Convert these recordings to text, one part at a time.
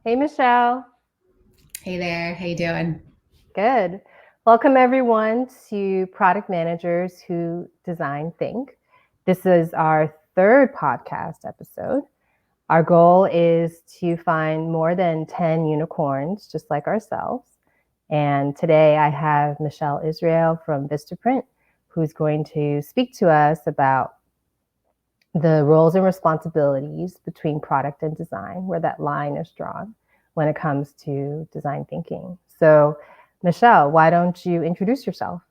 Hey, Michelle. Hey there, how you doing? Good. Welcome, everyone, to Product Managers Who Design Think. This is our third podcast episode. Our goal is to find more than 10 unicorns, just like ourselves. And today I have MichelleIsrael from Vistaprint, who's going to speak to us about the roles and responsibilities between product and design, where that line is drawn when it comes to design thinking. So, Michelle, why don't you introduce yourself?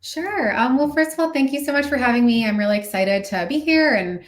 Sure. Well, first of all, thank you so much for having me. I'm really excited to be here and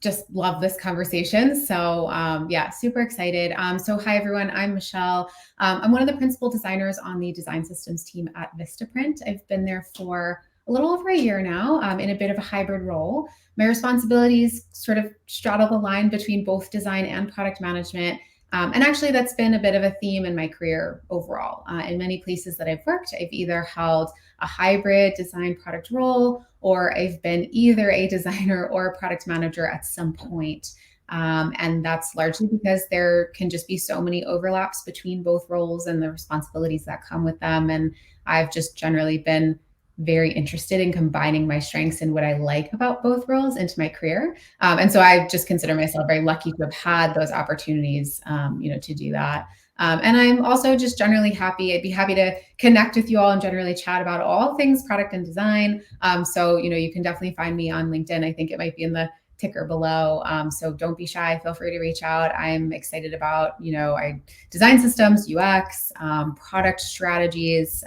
just love this conversation. So, yeah, super excited. Hi, everyone. I'm Michelle. I'm one of the principal designers on the design systems team at Vistaprint. I've been there for a little over a year now in a bit of a hybrid role. My responsibilities sort of straddle the line between both design and product management. And actually, that's been a bit of a theme in my career overall. In many places that I've worked, I've either held a hybrid design product role, or I've been either a designer or a product manager at some point. And that's largely because there can just be so many overlaps between both roles and the responsibilities that come with them. And I've just generally been very interested in combining my strengths and what I like about both roles into my career. And so I just consider myself very lucky to have had those opportunities, to do that. And I'm also just generally happy. I'd be happy to connect with you all and generally chat about all things product and design. You can definitely find me on LinkedIn. I think it might be in the ticker below. So don't be shy. Feel free to reach out. I'm excited about, I design systems, UX, product strategies,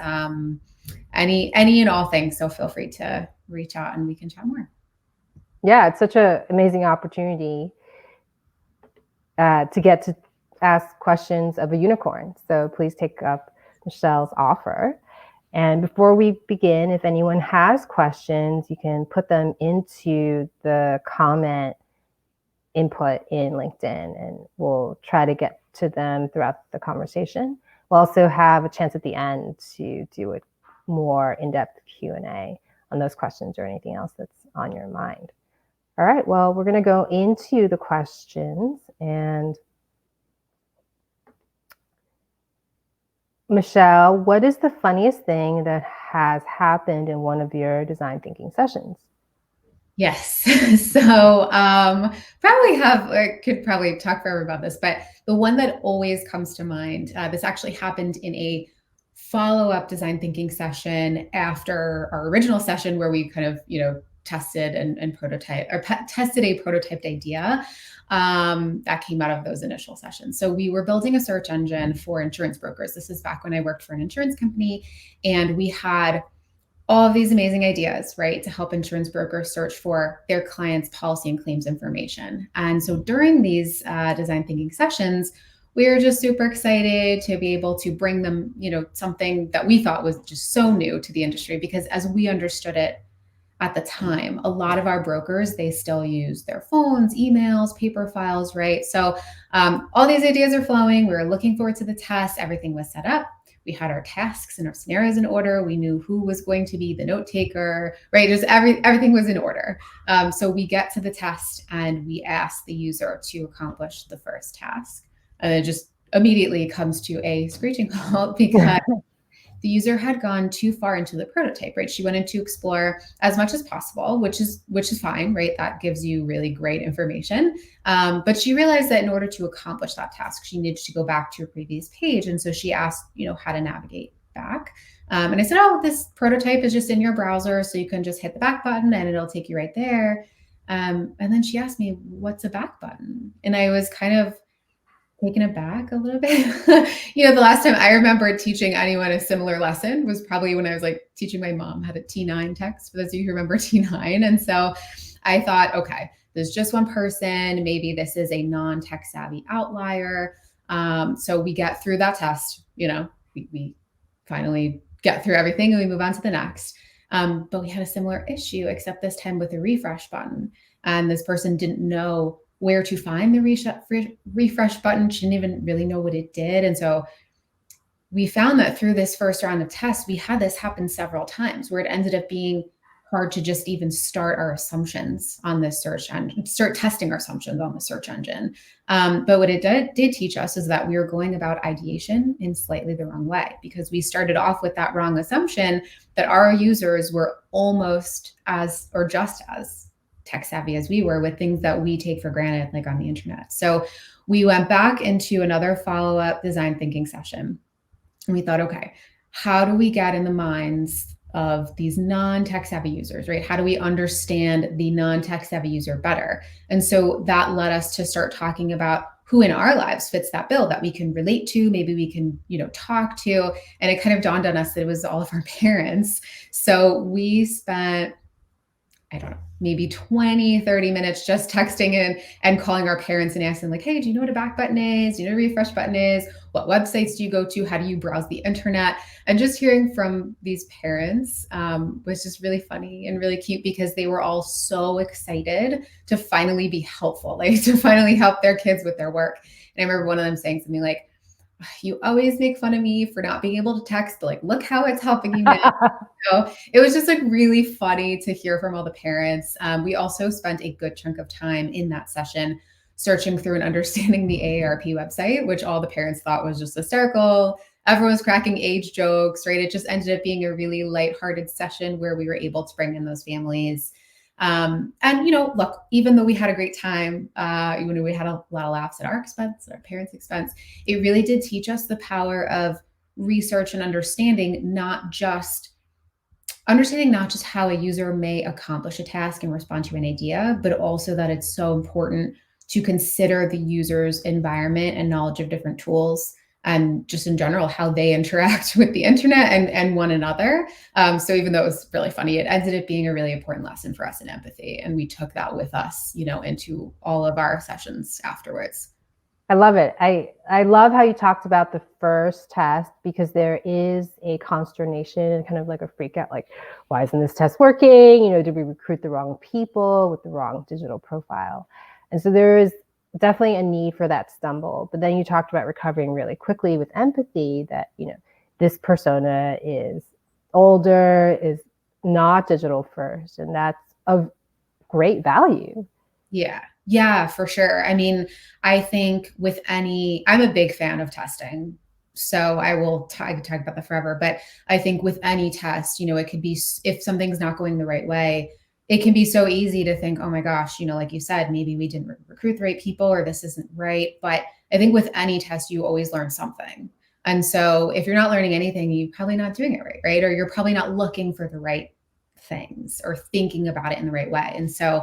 any and all things. So feel free to reach out and we can chat more. Yeah, it's such an amazing opportunity to get to ask questions of a unicorn. So please take up Michelle's offer. And before we begin, if anyone has questions, you can put them into the comment input in LinkedIn, and we'll try to get to them throughout the conversation. We'll also have a chance at the end to do a more in-depth Q&A on those questions or anything else that's on your mind. All right, well, we're going to go into the questions. And Michelle, what is the funniest thing that has happened in one of your design thinking sessions? Yes. I could probably talk forever about this, but the one that always comes to mind, this actually happened in a follow-up design thinking session after our original session where we kind of, tested and tested a prototyped idea that came out of those initial sessions. So we were building a search engine for insurance brokers. This is back when I worked for an insurance company, and we had all of these amazing ideas, right, to help insurance brokers search for their clients' policy and claims information. And so during these design thinking sessions, we were just super excited to be able to bring them, something that we thought was just so new to the industry, because as we understood it at the time, a lot of our brokers, they still use their phones, emails, paper files, right? So all these ideas are flowing. We were looking forward to the test. Everything was set up. We had our tasks and our scenarios in order. We knew who was going to be the note taker, right? Just everything was in order. So we get to the test and we ask the user to accomplish the first task. And it just immediately comes to a screeching halt because the user had gone too far into the prototype, right? She wanted to explore as much as possible, which is fine, right? That gives you really great information. But she realized that in order to accomplish that task, she needed to go back to a previous page. And so she asked, how to navigate back. And I said, oh, this prototype is just in your browser, so you can just hit the back button and it'll take you right there. And then she asked me, what's a back button? And I was kind of taken aback a little bit. The last time I remember teaching anyone a similar lesson was probably when I was like teaching my mom how to T9 text, for those of you who remember T9. And so I thought, okay, there's just one person. Maybe this is a non-tech savvy outlier. So we get through that test, we finally get through everything and we move on to the next. But we had a similar issue, except this time with a refresh button. And this person didn't know where to find the refresh button. She didn't even really know what it did. And so we found that through this first round of tests, we had this happen several times where it ended up being hard to just even start our assumptions on this search engine, start testing our assumptions on the search engine. But what it did teach us is that we were going about ideation in slightly the wrong way, because we started off with that wrong assumption that our users were almost as or just as tech savvy as we were with things that we take for granted, like on the internet. So we went back into another follow-up design thinking session. And we thought, okay, how do we get in the minds of these non-tech savvy users, right? How do we understand the non-tech savvy user better? And so that led us to start talking about who in our lives fits that bill that we can relate to, maybe we can, talk to. And it kind of dawned on us that it was all of our parents. So we spent, I don't know, maybe 20, 30 minutes just texting in and calling our parents and asking like, hey, do you know what a back button is? Do you know what a refresh button is? What websites do you go to? How do you browse the internet? And just hearing from these parents was just really funny and really cute, because they were all so excited to finally be helpful, like to finally help their kids with their work. And I remember one of them saying something like, you always make fun of me for not being able to text, but like, look how it's helping you now. So it was just like really funny to hear from all the parents. We also spent a good chunk of time in that session searching through and understanding the AARP website, which all the parents thought was just hysterical. Everyone was cracking age jokes, right? It just ended up being a really lighthearted session where we were able to bring in those families. And, look, even though we had a great time, we had a lot of laughs at our expense, at our parents' expense, it really did teach us the power of research and understanding not just how a user may accomplish a task and respond to an idea, but also that it's so important to consider the user's environment and knowledge of different tools, and just in general, how they interact with the internet and one another. So even though it was really funny, it ended up being a really important lesson for us in empathy. And we took that with us, into all of our sessions afterwards. I love it. I love how you talked about the first test, because there is a consternation and kind of like a freak out, like, why isn't this test working? Did we recruit the wrong people with the wrong digital profile? And so there is definitely a need for that stumble. But then you talked about recovering really quickly with empathy that, this persona is older, is not digital first, and that's of great value. Yeah, for sure. I mean, I think I'm a big fan of testing. So I could talk about that forever, but I think with any test, it could be, if something's not going the right way, it can be so easy to think, oh my gosh, like you said, maybe we didn't recruit the right people, or this isn't right. But I think with any test, you always learn something. And so if you're not learning anything, you're probably not doing it right? Or you're probably not looking for the right things or thinking about it in the right way. And so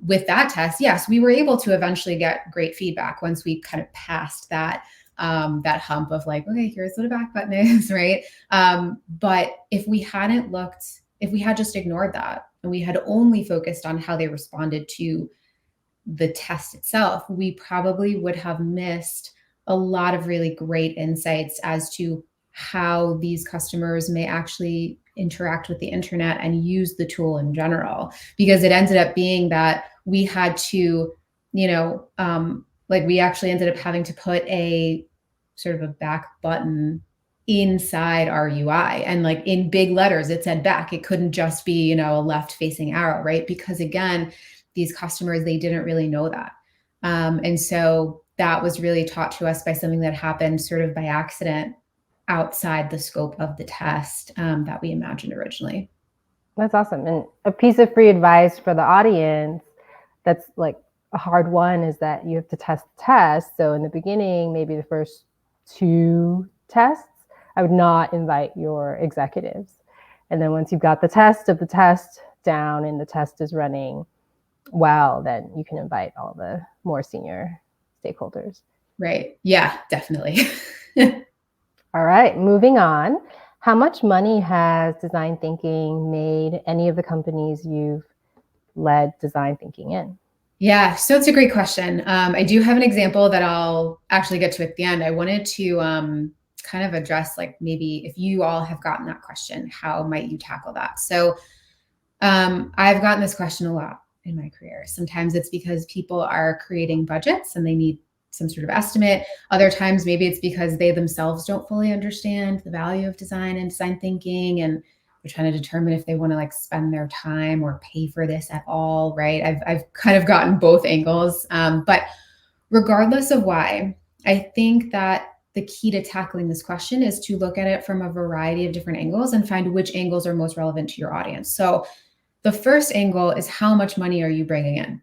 with that test, yes, we were able to eventually get great feedback once we kind of passed that hump of like, okay, here's what a back button is, right? But if we had just ignored that and we had only focused on how they responded to the test itself, we probably would have missed a lot of really great insights as to how these customers may actually interact with the internet and use the tool in general, because it ended up being that we had to, we actually ended up having to put a sort of a back button inside our UI, and like in big letters, it said back. It couldn't just be, a left facing arrow, right? Because again, these customers, they didn't really know that. And so that was really taught to us by something that happened sort of by accident outside the scope of the test that we imagined originally. That's awesome. And a piece of free advice for the audience that's like a hard one is that you have to test the test. So in the beginning, maybe the first 2 tests, I would not invite your executives. And then once you've got the test of the test down and the test is running well, then you can invite all the more senior stakeholders. Right. Yeah, definitely. All right, moving on. How much money has design thinking made any of the companies you've led design thinking in? Yeah, so it's a great question. I do have an example that I'll actually get to at the end. I wanted to kind of address, like, maybe if you all have gotten that question, how might you tackle that? So I've gotten this question a lot in my career. Sometimes it's because people are creating budgets and they need some sort of estimate. Other times, maybe it's because they themselves don't fully understand the value of design and design thinking, and We're trying to determine if they want to like spend their time or pay for this at all, right? I've kind of gotten both angles. But regardless of why, I think that the key to tackling this question is to look at it from a variety of different angles and find which angles are most relevant to your audience. So the first angle is how much money are you bringing in,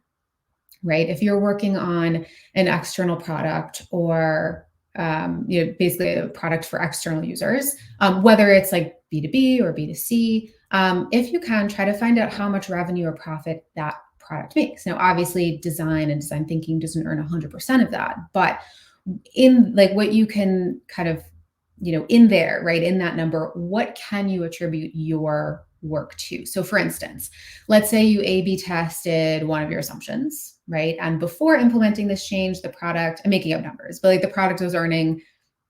right? If you're working on an external product or basically a product for external users, whether it's like B2B or B2C, if you can, try to find out how much revenue or profit that product makes. Now, obviously, design and design thinking doesn't earn 100% of that, but in like what you can kind of, in there, right, in that number, what can you attribute your work to? So for instance, let's say you A/B tested one of your assumptions, right? And before implementing this change, the product, I'm making up numbers, but like the product was earning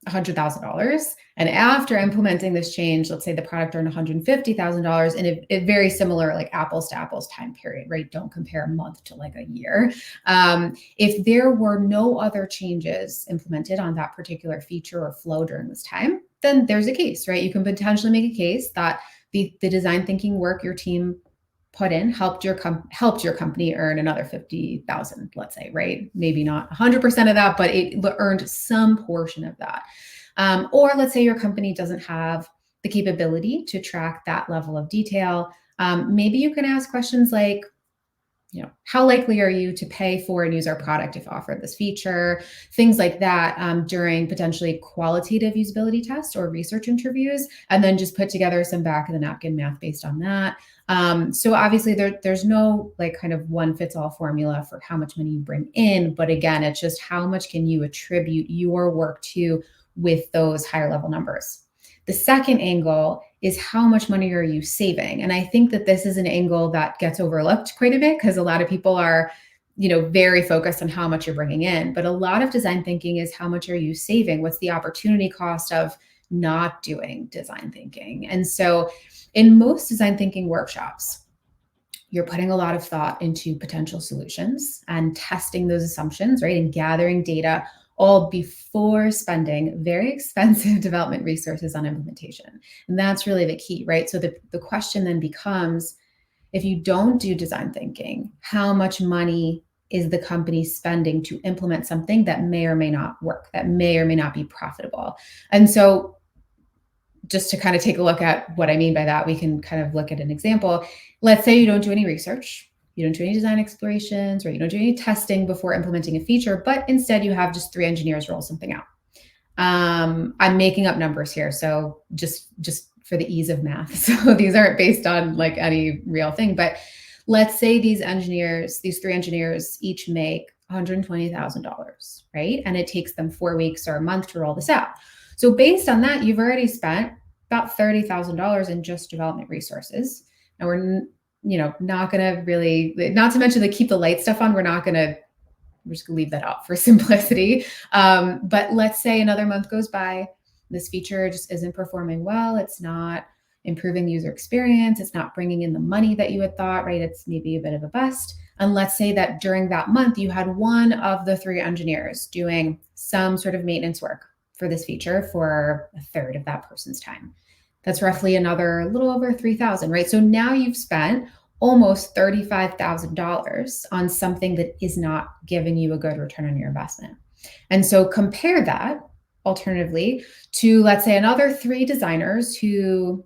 $100,000. And after implementing this change, let's say the product earned $150,000 in a very similar, like apples to apples time period, right? Don't compare a month to like a year. If there were no other changes implemented on that particular feature or flow during this time, then there's a case, right? You can potentially make a case that the design thinking work your team put in helped your company earn another 50,000, let's say, right? Maybe not 100% of that, but it earned some portion of that. Or let's say your company doesn't have the capability to track that level of detail. Maybe you can ask questions like, how likely are you to pay for and use our product if offered this feature? Things like that during potentially qualitative usability tests or research interviews, and then just put together some back of the napkin math based on that. So obviously there's no like kind of one fits all formula for how much money you bring in, but again, it's just how much can you attribute your work to with those higher level numbers. The second angle is how much money are you saving? And I think that this is an angle that gets overlooked quite a bit because a lot of people are, very focused on how much you're bringing in. But a lot of design thinking is how much are you saving? What's the opportunity cost of not doing design thinking? And so in most design thinking workshops, you're putting a lot of thought into potential solutions and testing those assumptions, right? And gathering data all before spending very expensive development resources on implementation. And that's really the key, right? So the question then becomes, if you don't do design thinking, how much money is the company spending to implement something that may or may not work, that may or may not be profitable? And so just to kind of take a look at what I mean by that, we can kind of look at an example. Let's say you don't do any research. You don't do any design explorations, or you don't do any testing before implementing a feature, but instead you have just 3 engineers roll something out. I'm making up numbers here, so just for the ease of math. So these aren't based on like any real thing, but let's say these 3 engineers each make $120,000, right? And it takes them 4 weeks or a month to roll this out. So based on that, you've already spent about $30,000 in just development resources. And we're not going to really, not to mention the keep the light stuff on, we're just going to leave that out for simplicity. But let's say another month goes by, this feature just isn't performing well. It's not improving the user experience. It's not bringing in the money that you had thought, right? It's maybe a bit of a bust. And let's say that during that month, you had one of the 3 engineers doing some sort of maintenance work for this feature for a third of that person's time. That's roughly another little over $3,000, right? So now you've spent almost $35,000 on something that is not giving you a good return on your investment. And so compare that alternatively to, let's say, another 3 designers who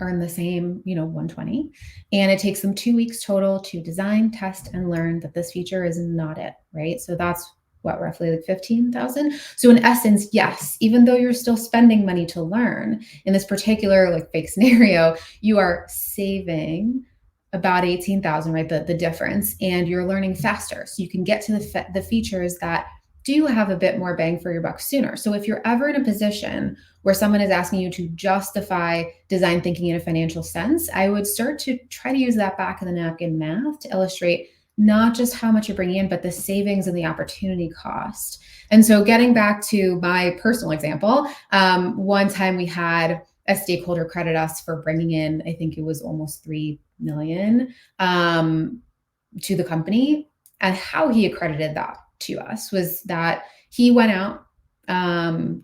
earn the same, 120, and it takes them 2 weeks total to design, test, and learn that this feature is not it, right? So that's roughly like 15,000. So in essence, yes, even though you're still spending money to learn in this particular like fake scenario, you are saving about 18,000, right? The difference, and you're learning faster. So you can get to the features that do have a bit more bang for your buck sooner. So if you're ever in a position where someone is asking you to justify design thinking in a financial sense, I would start to try to use that back of the napkin math to illustrate not just how much you're bringing in, but the savings and the opportunity cost. And so getting back to my personal example, one time we had a stakeholder credit us for bringing in, I think it was almost 3 million to the company. And how he accredited that to us was that he went out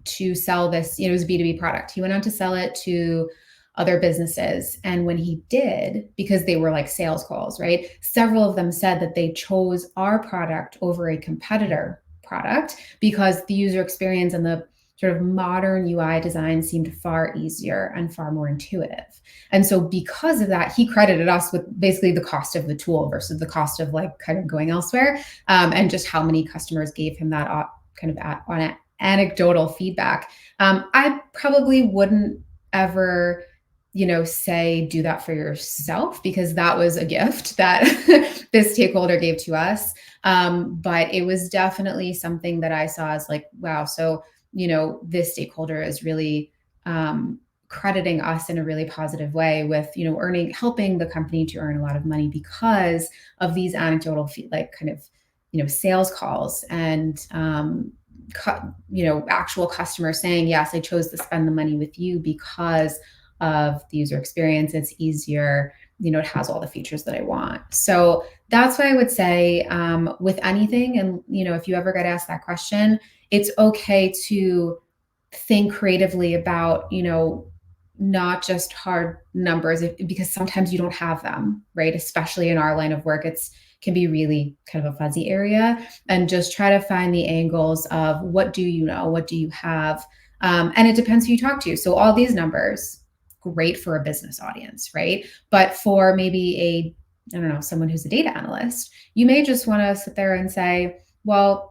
to sell this, it was a B2B product. He went out to sell it to other businesses. And when he did, because they were like sales calls, right? Several of them said that they chose our product over a competitor product because the user experience and the sort of modern UI design seemed far easier and far more intuitive. And so because of that, he credited us with basically the cost of the tool versus the cost of like kind of going elsewhere, and just how many customers gave him that kind of on anecdotal feedback. I probably wouldn't ever say do that for yourself, because that was a gift that this stakeholder gave to us. But it was definitely something that I saw as like, wow, so, this stakeholder is really crediting us in a really positive way with, helping the company to earn a lot of money because of these anecdotal, sales calls and, actual customers saying, yes, I chose to spend the money with you because of the user experience. It's easier, it has all the features that I want. So that's why I would say with anything, and, if you ever get asked that question, it's okay to think creatively about, not just hard numbers, because sometimes you don't have them, right? Especially in our line of work, can be really kind of a fuzzy area, and just try to find the angles of what do you know, what do you have? And it depends who you talk to. So all these numbers, great for a business audience, right? But for maybe someone who's a data analyst, you may just want to sit there and say, well,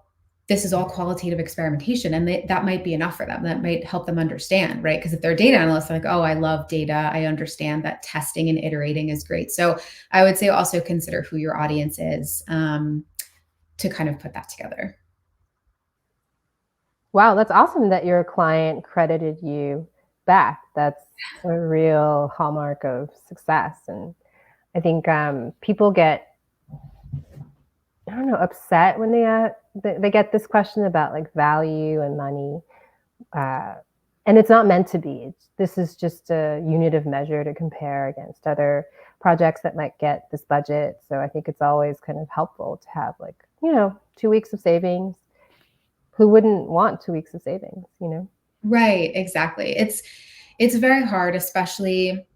this is all qualitative experimentation, and that might be enough for them. That might help them understand, right? Because if they're data analysts, they're like, oh, I love data. I understand that testing and iterating is great. So I would say also consider who your audience is to kind of put that together. Wow, that's awesome that your client credited you back. That's a real hallmark of success. And I think people get, upset when they get this question about like value and money. And it's not meant to be. This is just a unit of measure to compare against other projects that might get this budget. So I think it's always kind of helpful to have 2 weeks of savings. Who wouldn't want 2 weeks of savings, Right, exactly. It's very hard, especially,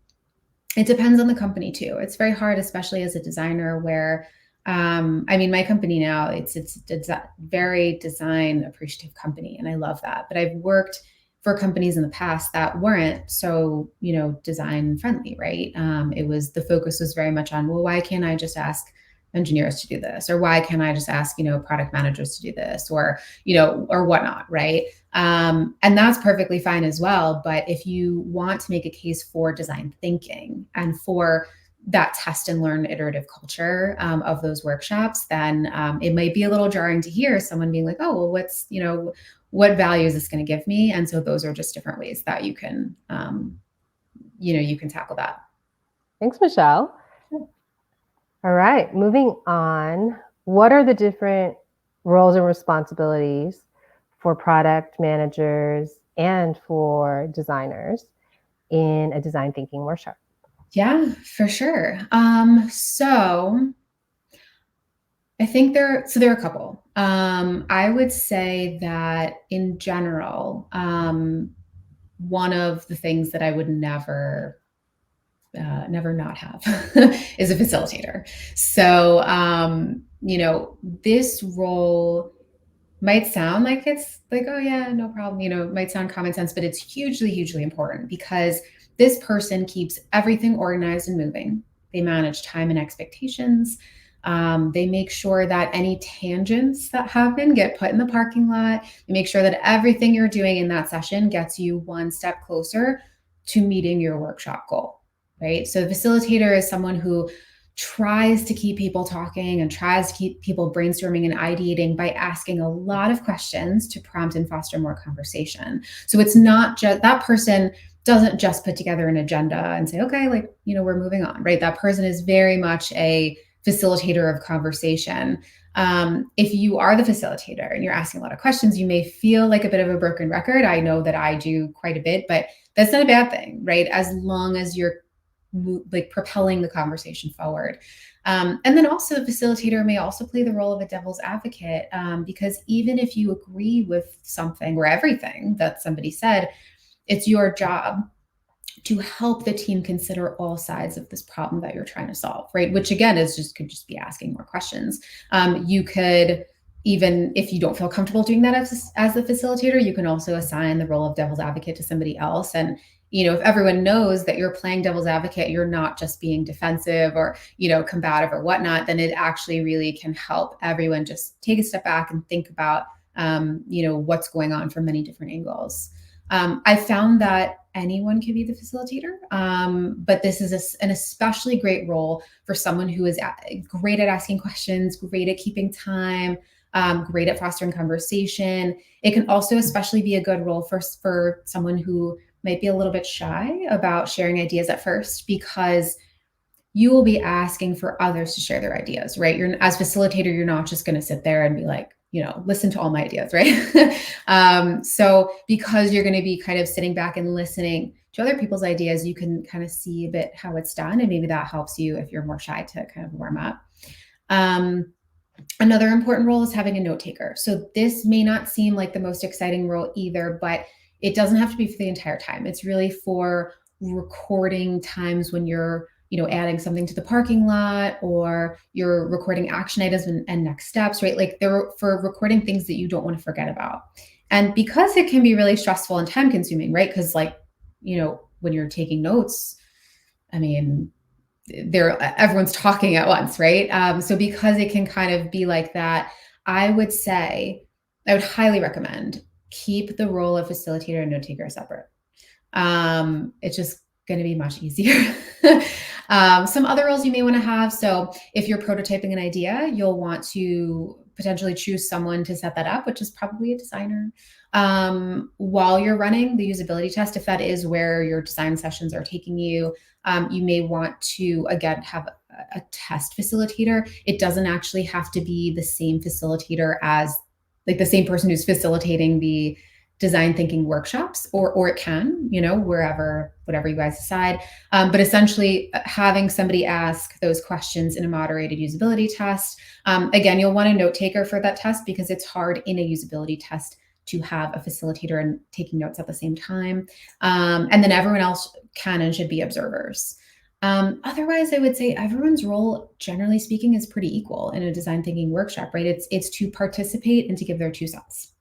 it depends on the company too. It's very hard, especially as a designer, where my company now, it's a very design appreciative company, and I love that. But I've worked for companies in the past that weren't so, design friendly, right? The focus was very much on, well, why can't I just ask engineers to do this? Or why can't I just ask, product managers to do this, or, or whatnot, right? And that's perfectly fine as well. But if you want to make a case for design thinking and for that test and learn iterative culture of those workshops, then it might be a little jarring to hear someone being like, oh, well, what value is this going to give me? And so those are just different ways that you can, you can tackle that. Thanks, Michelle. Sure. All right, moving on. What are the different roles and responsibilities for product managers and for designers in a design thinking workshop? Yeah, for sure. So I think there are a couple. I would say that in general, one of the things that I would never not have is a facilitator. So, this role might sound like it's like, oh yeah, no problem. It might sound common sense, but it's hugely, hugely important, because this person keeps everything organized and moving. They manage time and expectations. They make sure that any tangents that happen get put in the parking lot. They make sure that everything you're doing in that session gets you one step closer to meeting your workshop goal, right? So the facilitator is someone who tries to keep people talking and tries to keep people brainstorming and ideating by asking a lot of questions to prompt and foster more conversation. So it's not just that person doesn't just put together an agenda and say, okay, we're moving on, right? That person is very much a facilitator of conversation. If you are the facilitator and you're asking a lot of questions, you may feel like a bit of a broken record. I know that I do quite a bit, but that's not a bad thing, right? As long as you're propelling the conversation forward. And then also the facilitator may also play the role of a devil's advocate, because even if you agree with something or everything that somebody said, it's your job to help the team consider all sides of this problem that you're trying to solve, right? Which again could just be asking more questions. You could, even if you don't feel comfortable doing that as the facilitator, you can also assign the role of devil's advocate to somebody else. And, if everyone knows that you're playing devil's advocate, you're not just being defensive or, combative or whatnot, then it actually really can help everyone just take a step back and think about, what's going on from many different angles. I found that anyone can be the facilitator, but this is an especially great role for someone who is great at asking questions, great at keeping time, great at fostering conversation. It can also especially be a good role for someone who might be a little bit shy about sharing ideas at first, because you will be asking for others to share their ideas, right? As facilitator, you're not just going to sit there and be like, listen to all my ideas, right? So because you're going to be kind of sitting back and listening to other people's ideas, you can kind of see a bit how it's done. And maybe that helps you if you're more shy to kind of warm up. Another important role is having a note taker. So this may not seem like the most exciting role either, but it doesn't have to be for the entire time. It's really for recording times when you're adding something to the parking lot, or you're recording action items and next steps, right? Like they're for recording things that you don't want to forget about. And because it can be really stressful and time consuming, right? Because when you're taking notes, I mean, everyone's talking at once, right? So because it can kind of be like that, I would highly recommend keep the role of facilitator and note taker separate. It's just going to be much easier. Some other roles you may want to have. So if you're prototyping an idea, you'll want to potentially choose someone to set that up, which is probably a designer. While you're running the usability test, if that is where your design sessions are taking you, you may want to, again, have a test facilitator. It doesn't actually have to be the same facilitator as like the same person who's facilitating the design thinking workshops, or it can, whatever you guys decide. But essentially having somebody ask those questions in a moderated usability test. Again, you'll want a note taker for that test, because it's hard in a usability test to have a facilitator and taking notes at the same time. And then everyone else can and should be observers. Otherwise, I would say everyone's role, generally speaking, is pretty equal in a design thinking workshop, right? It's to participate and to give their 2 cents.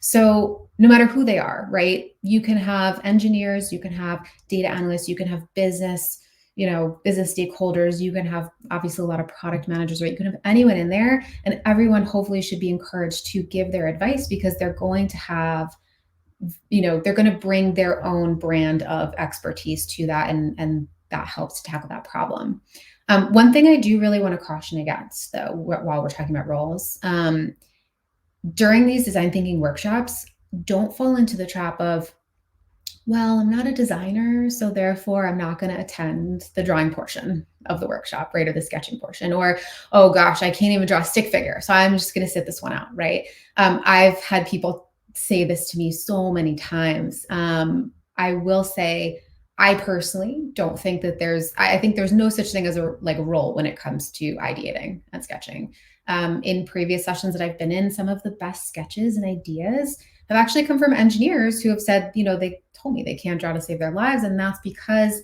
So no matter who they are, right? You can have engineers, you can have data analysts, you can have business stakeholders, you can have obviously a lot of product managers, right? You can have anyone in there, and everyone hopefully should be encouraged to give their advice, because they're going to have, they're going to bring their own brand of expertise to that, and that helps to tackle that problem. One thing I do really want to caution against, though, while we're talking about roles, during these design thinking workshops, don't fall into the trap of, well, I'm not a designer, so therefore I'm not going to attend the drawing portion of the workshop, right? Or the sketching portion, or, oh gosh, I can't even draw a stick figure, so I'm just going to sit this one out, right? I've had people say this to me so many times. I will say, I personally don't think that I think there's no such thing as a role when it comes to ideating and sketching. In previous sessions that I've been in, some of the best sketches and ideas have actually come from engineers who have said, they told me they can't draw to save their lives. And that's because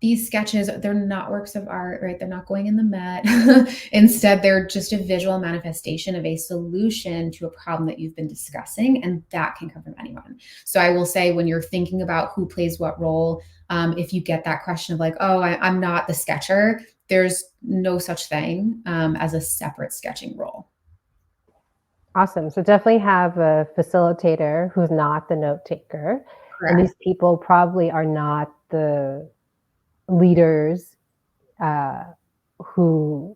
these sketches, they're not works of art, right? They're not going in the Met. Instead, they're just a visual manifestation of a solution to a problem that you've been discussing, and that can come from anyone. So I will say, when you're thinking about who plays what role, if you get that question of like, oh, I'm not the sketcher, there's no such thing as a separate sketching role. Awesome. So definitely have a facilitator who's not the note taker. Correct. And these people probably are not the leaders who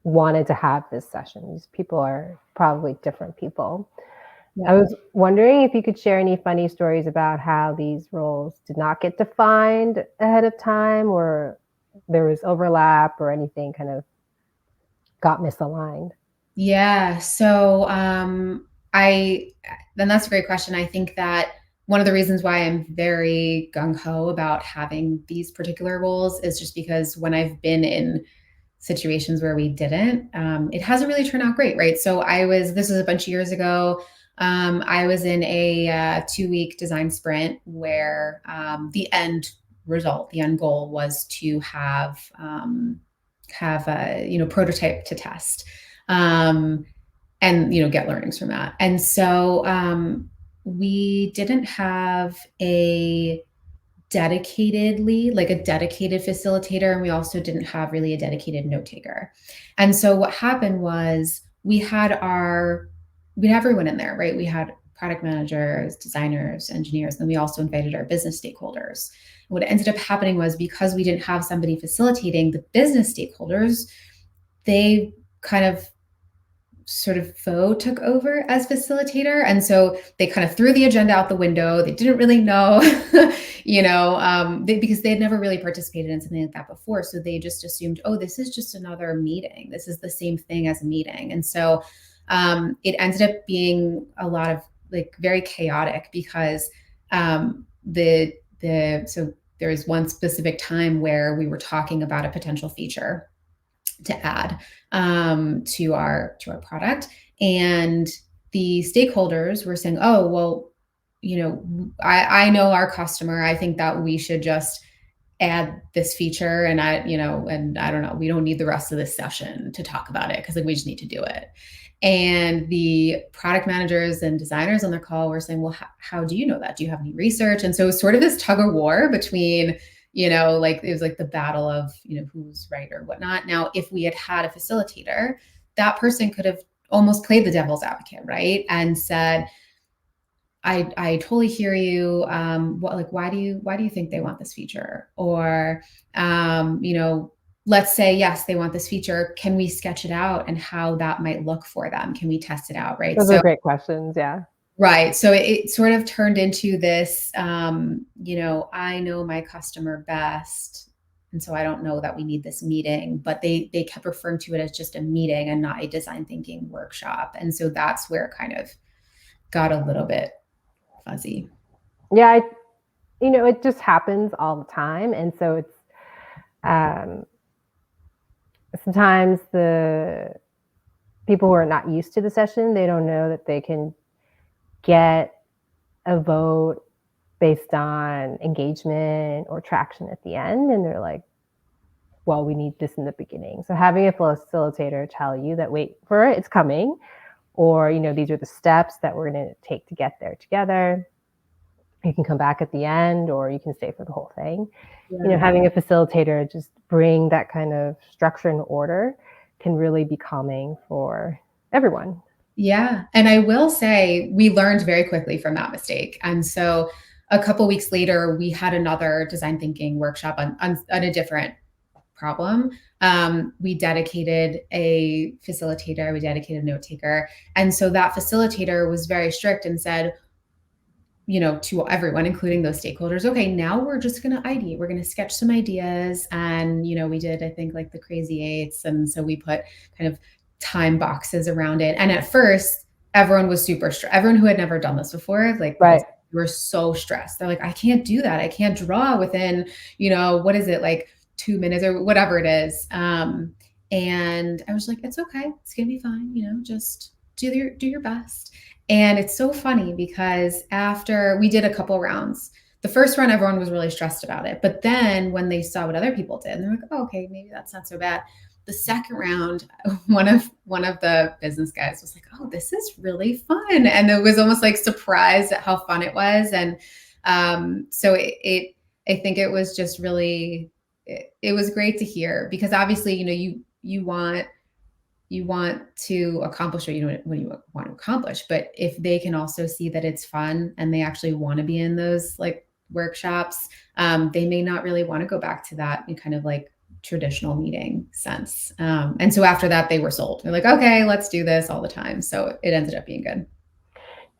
wanted to have this session. These people are probably different people. Yeah. I was wondering if you could share any funny stories about how these roles did not get defined ahead of time, or there was overlap, or anything kind of got misaligned. Yeah. So then that's a great question. I think that one of the reasons why I'm very gung-ho about having these particular roles is just because when I've been in situations where we didn't, it hasn't really turned out great, right? So this was a bunch of years ago. I was in a 2-week design sprint where the end result, the end goal was to have a prototype to test, and get learnings from that. And so we didn't have a dedicated lead, like a dedicated facilitator, and we also didn't have really a dedicated note taker. And so what happened was we had everyone in there, right? We had product managers, designers, engineers, and then we also invited our business stakeholders. And what ended up happening was, because we didn't have somebody facilitating, the business stakeholders, they kind of sort of faux took over as facilitator. And so they kind of threw the agenda out the window. They didn't really know, because they had never really participated in something like that before. So they just assumed, oh, this is just another meeting. This is the same thing as a meeting. And so it ended up being a lot of very chaotic, because so there was one specific time where we were talking about a potential feature to add to our product, and the stakeholders were saying, oh, well, I know our customer, I think that we should just add this feature, and I don't know, we don't need the rest of this session to talk about it, because we just need to do it. And the product managers and designers on the call were saying, well, how do you know that? Do you have any research? And so it was sort of this tug of war between, it was like the battle of, who's right or whatnot. Now, if we had had a facilitator, that person could have almost played the devil's advocate, right? And said, I totally hear you. Why do you think they want this feature? Or, let's say, yes, they want this feature. Can we sketch it out and how that might look for them? Can we test it out? Right. Those are great questions. Yeah. Right. So it sort of turned into this, I know my customer best, and so I don't know that we need this meeting, but they kept referring to it as just a meeting and not a design thinking workshop. And so that's where it kind of got a little bit fuzzy. Yeah. It just happens all the time. And so it's, sometimes the people who are not used to the session, they don't know that they can get a vote based on engagement or traction at the end. And they're like, well, we need this in the beginning. So having a facilitator tell you that, wait for it, it's coming, or, these are the steps that we're going to take to get there together. You can come back at the end, or you can stay for the whole thing. Yeah. Having a facilitator just bring that kind of structure and order can really be calming for everyone. Yeah. And I will say we learned very quickly from that mistake. And so a couple of weeks later, we had another design thinking workshop on a different problem. We dedicated a facilitator, we dedicated a note taker. And so that facilitator was very strict and said, to everyone, including those stakeholders, okay, now we're just going to ID. We're going to sketch some ideas. And, we did, I think, the crazy eights. And so we put kind of time boxes around it. And at first, everyone was super stressed. Everyone who had never done this before, right, were so stressed. They're like, I can't do that. I can't draw within, what is it, 2 minutes or whatever it is. And I was like, it's okay. It's going to be fine. Just do your best. And it's so funny because after we did a couple rounds, the first round, everyone was really stressed about it. But then when they saw what other people did, they're like, oh, okay, maybe that's not so bad. The second round, one of the business guys was like, oh, this is really fun. And it was almost surprised at how fun it was. And so I think it was just really, it was great to hear, because obviously, you want to accomplish what you want to accomplish. But if they can also see that it's fun and they actually want to be in those workshops, they may not really want to go back to that kind of traditional meeting sense. And so after that, they were sold. They're like, okay, let's do this all the time. So it ended up being good.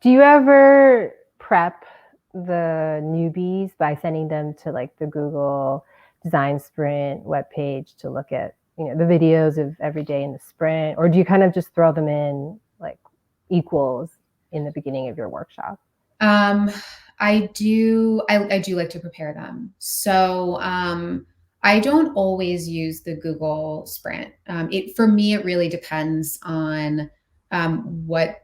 Do you ever prep the newbies by sending them to the Google Design Sprint webpage to look at the videos of every day in the sprint, or do you kind of just throw them in equals in the beginning of your workshop? I do like to prepare them. So I don't always use the Google Sprint. For me, it really depends on what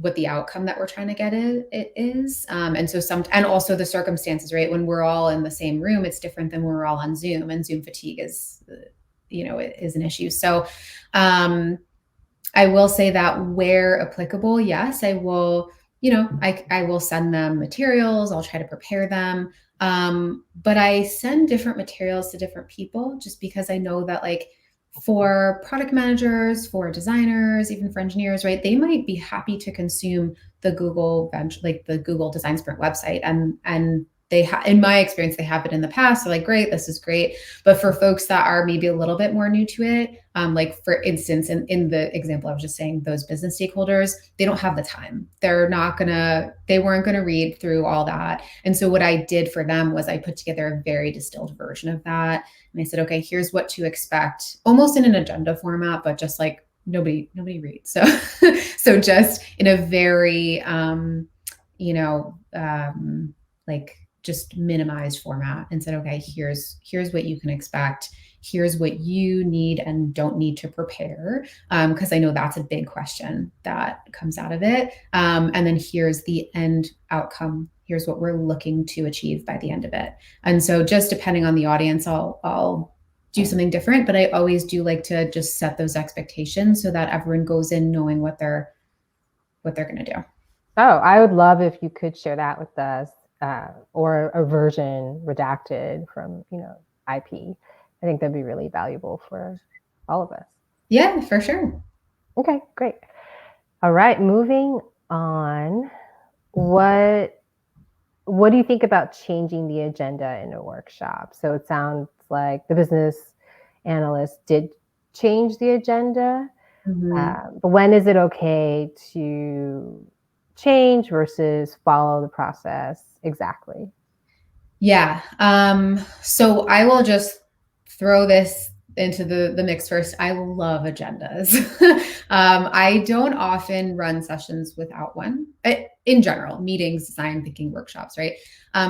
what the outcome that we're trying to get is. And so and also the circumstances, right? When we're all in the same room, it's different than when we're all on Zoom, and Zoom fatigue is, is an issue. So, I will say that where applicable, yes, I will, I will send them materials. I'll try to prepare them. But I send different materials to different people just because I know that, like, for product managers, for designers, even for engineers, right, they might be happy to consume the Google bench, like the Google Design Sprint website. And they in my experience, they have it in the past. So, like, great, this is great. But for folks that are maybe a little bit more new to it, like, for instance, in the example I was just saying, those business stakeholders, they don't have the time. They weren't gonna read through all that. And so what I did for them was I put together a very distilled version of that. And I said, okay, here's what to expect, almost in an agenda format, but just like nobody reads. So, so just in a very, like, just minimized format, and said, okay, here's what you can expect. Here's what you need and don't need to prepare, because I know that's a big question that comes out of it. And then here's the end outcome. Here's what we're looking to achieve by the end of it. And so just depending on the audience, I'll do something different, but I always do like to just set those expectations so that everyone goes in knowing what they're going to do. Oh, I would love if you could share that with us, or a version redacted from, IP. I think that'd be really valuable for all of us. Yeah, for sure. Okay, great. All right, moving on. What do you think about changing the agenda in a workshop? So it sounds like the business analyst did change the agenda. But when is it okay to change versus follow the process exactly? Yeah. So I will just throw this into the mix first. I love agendas. I don't often run sessions without one, in general, meetings, design thinking workshops, right?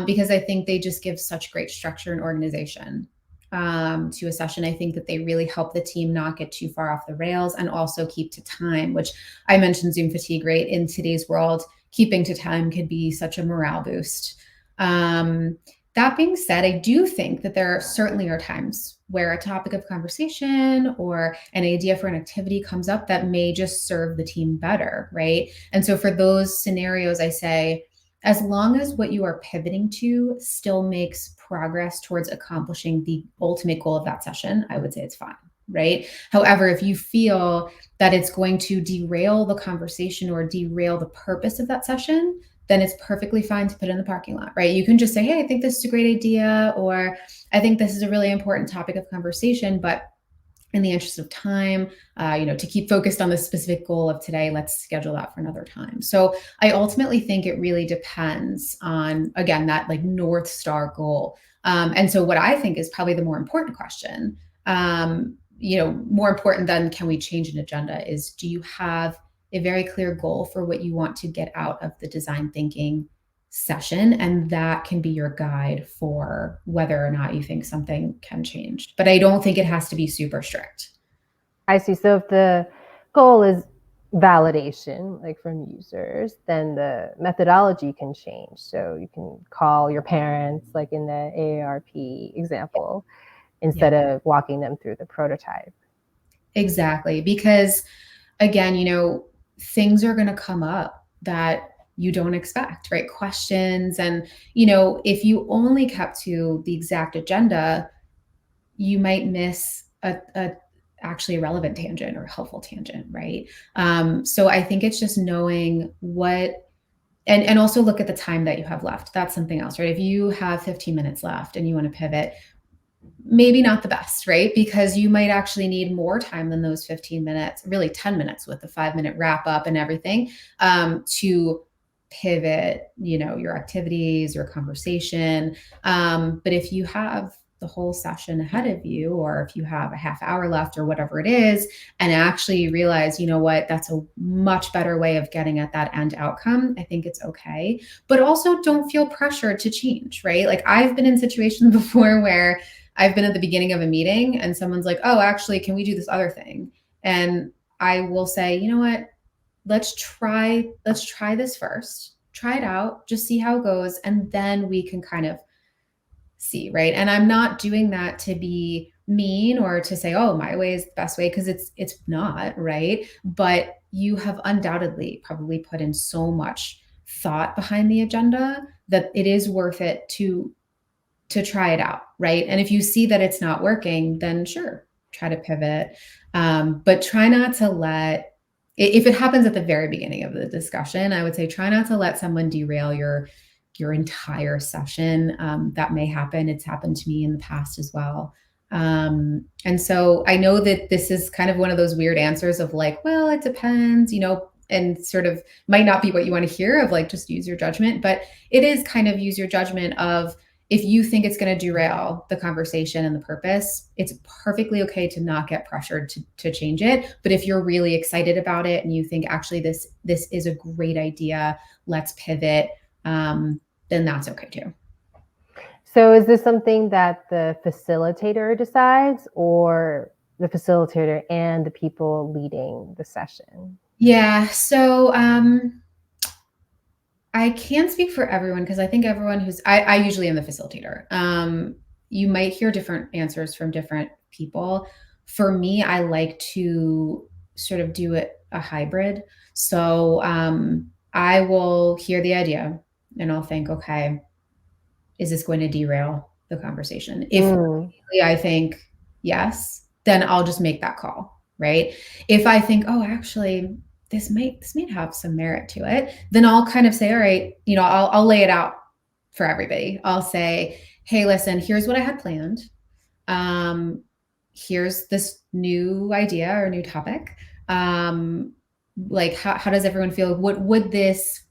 Because I think they just give such great structure and organization to a session. I think that they really help the team not get too far off the rails and also keep to time, which I mentioned Zoom fatigue, right? In today's world, keeping to time could be such a morale boost. That being said, I do think that there certainly are times where a topic of conversation or an idea for an activity comes up that may just serve the team better, right? And so for those scenarios, I say, as long as what you are pivoting to still makes progress towards accomplishing the ultimate goal of that session, I would say it's fine, right? However, if you feel that it's going to derail the conversation or derail the purpose of that session, then it's perfectly fine to put it in the parking lot, right? You can just say, hey, I think this is a great idea, or I think this is a really important topic of conversation, but in the interest of time, to keep focused on the specific goal of today, let's schedule that for another time. So I ultimately think it really depends on, again, that like North Star goal. And so what I think is probably the more important question, more important than can we change an agenda, is do you have a very clear goal for what you want to get out of the design thinking session? And that can be your guide for whether or not you think something can change. But I don't think it has to be super strict. I see. So if the goal is validation, like from users, then the methodology can change. So you can call your parents, like in the AARP example, instead of walking them through the prototype. Exactly. Because again, things are going to come up that you don't expect, right? Questions. And, if you only kept to the exact agenda, you might miss actually a relevant tangent or helpful tangent, right? So I think it's just knowing what, and also look at the time that you have left. That's something else, right? If you have 15 minutes left and you want to pivot, maybe not the best, right? Because you might actually need more time than those 15 minutes, really 10 minutes with the 5-minute wrap up and everything, to pivot, your activities, your conversation. But if you have the whole session ahead of you, or if you have a half hour left or whatever it is, and actually realize, that's a much better way of getting at that end outcome, I think it's okay. But also don't feel pressured to change, right? Like I've been in situations before where I've been at the beginning of a meeting and someone's like, oh, actually, can we do this other thing? And I will say, you know what? let's try this first, try it out, just see how it goes. And then we can kind of see, right? And I'm not doing that to be mean or to say, oh, my way is the best way, because it's not, right? But you have undoubtedly probably put in so much thought behind the agenda that it is worth it to try it out, right? And if you see that it's not working, then sure, try to pivot. But try not to let, if it happens at the very beginning of the discussion, I would say try not to let someone derail your entire session. That may happen. It's happened to me in the past as well. And so I know that this is kind of one of those weird answers of like, well, it depends, and sort of might not be what you want to hear of like, just use your judgment, but it is kind of use your judgment of, if you think it's going to derail the conversation and the purpose, it's perfectly okay to not get pressured to change it. But if you're really excited about it and you think actually this is a great idea, let's pivot, then that's okay too. So is this something that the facilitator decides, or the facilitator and the people leading the session? Yeah. So I can't speak for everyone, because I think everyone I usually am the facilitator. You might hear different answers from different people. For me, I like to sort of do a hybrid. So I will hear the idea and I'll think, okay, is this going to derail the conversation? If I think yes, then I'll just make that call, right? If I think, oh, actually, this might have some merit to it, then I'll kind of say, all right, I'll lay it out for everybody. I'll say, hey, listen, here's what I had planned. Here's this new idea or new topic. Like, how does everyone feel? What would this,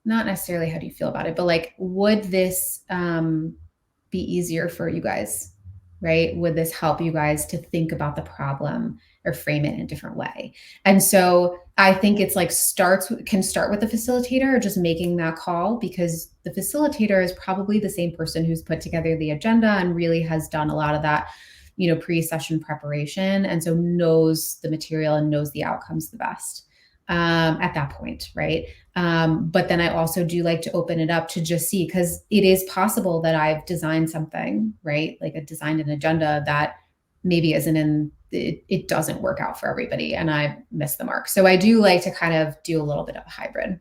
not necessarily how do you feel about it, but like, would this be easier for you guys, right? Would this help you guys to think about the problem or frame it in a different way? And so I think it's like can start with the facilitator, or just making that call, because the facilitator is probably the same person who's put together the agenda and really has done a lot of that, pre-session preparation. And so knows the material and knows the outcomes the best at that point, right? But then I also do like to open it up to just see, because it is possible that I've designed something, right? Like designed an agenda that maybe it doesn't work out for everybody and I missed the mark. So I do like to kind of do a little bit of a hybrid.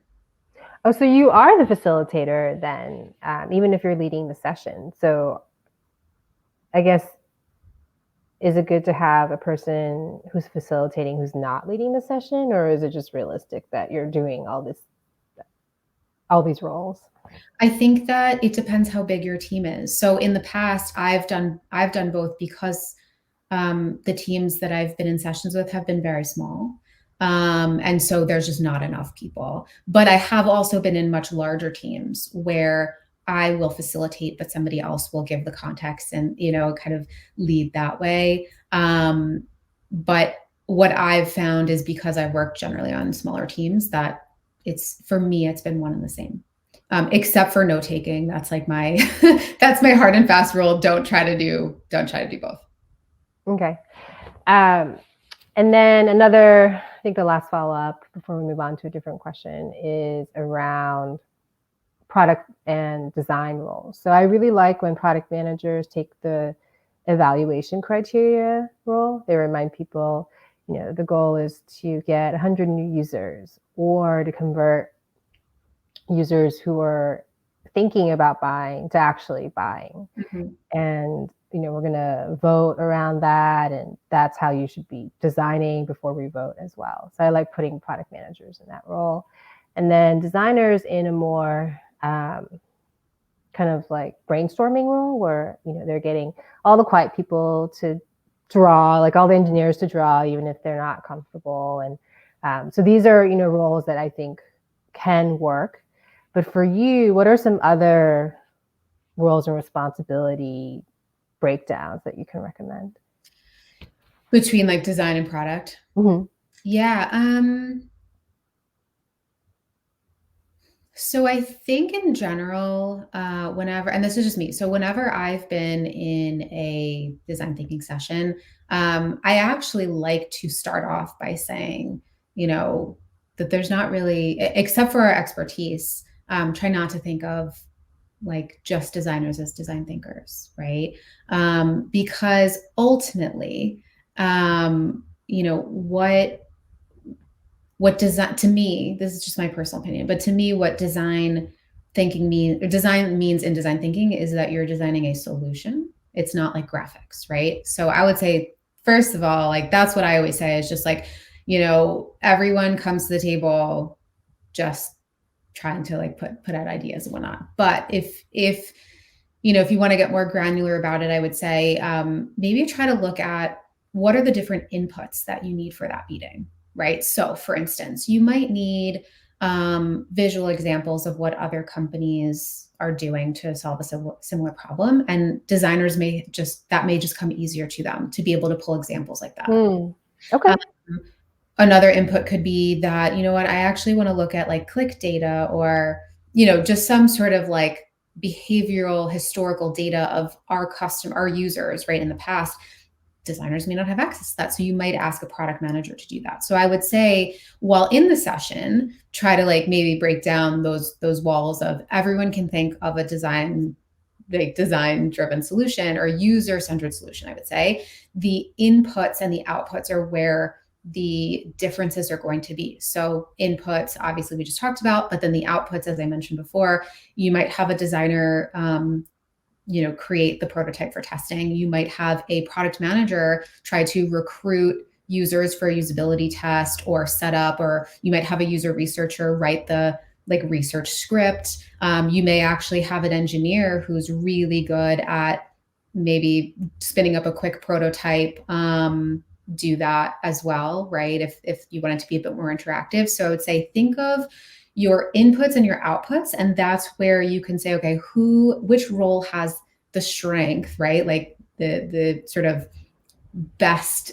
Oh, so you are the facilitator then, even if you're leading the session. So I guess, is it good to have a person who's facilitating who's not leading the session, or is it just realistic that you're doing all these roles? I think that it depends how big your team is. So in the past, I've done both, because the teams that I've been in sessions with have been very small. And so there's just not enough people. But I have also been in much larger teams where I will facilitate, but somebody else will give the context and, kind of lead that way. But what I've found is, because I work generally on smaller teams, that for me, it's been one and the same. Except for note taking. That's like that's my hard and fast rule. Don't try to do both. Okay. And then I think the last follow-up before we move on to a different question is around product and design roles. So I really like when product managers take the evaluation criteria role. They remind people, the goal is to get 100 new users, or to convert users who are thinking about buying to actually buying. Mm-hmm. And we're going to vote around that, and that's how you should be designing before we vote as well. So I like putting product managers in that role. And then designers in a more kind of like brainstorming role, where they're getting all the quiet people to draw, like all the engineers to draw, even if they're not comfortable. And so these are roles that I think can work. But for you, what are some other roles and responsibility breakdowns that you can recommend between like design and product? Mm-hmm. Yeah. So I think in general, whenever, and this is just me, so whenever I've been in a design thinking session, I actually like to start off by saying, that there's not really, except for our expertise, try not to think of like just designers as design thinkers, right? Because ultimately, what design, to me, this is just my personal opinion, but to me, what design means in design thinking is that you're designing a solution. It's not like graphics, right? So I would say, first of all, like that's what I always say is just like, everyone comes to the table just trying to like put out ideas and whatnot. But if you want to get more granular about it, I would say maybe try to look at what are the different inputs that you need for that meeting, right? So for instance, you might need visual examples of what other companies are doing to solve a similar problem. And designers may just come easier to them to be able to pull examples like that. Okay. Another input could be that, I actually want to look at like click data or, just some sort of like behavioral historical data of our users, right? In the past, designers may not have access to that. So you might ask a product manager to do that. So I would say while in the session, try to like maybe break down those walls of everyone can think of a design-driven solution or user-centered solution. I would say the inputs and the outputs are where the differences are going to be. So inputs, obviously we just talked about, but then the outputs, as I mentioned before, you might have a designer, create the prototype for testing. You might have a product manager try to recruit users for a usability test or setup, or you might have a user researcher write the like research script. You may actually have an engineer who's really good at maybe spinning up a quick prototype, do that as well, right? If you want it to be a bit more interactive. So I would say, think of your inputs and your outputs. And that's where you can say, okay, which role has the strength, right? Like the sort of best,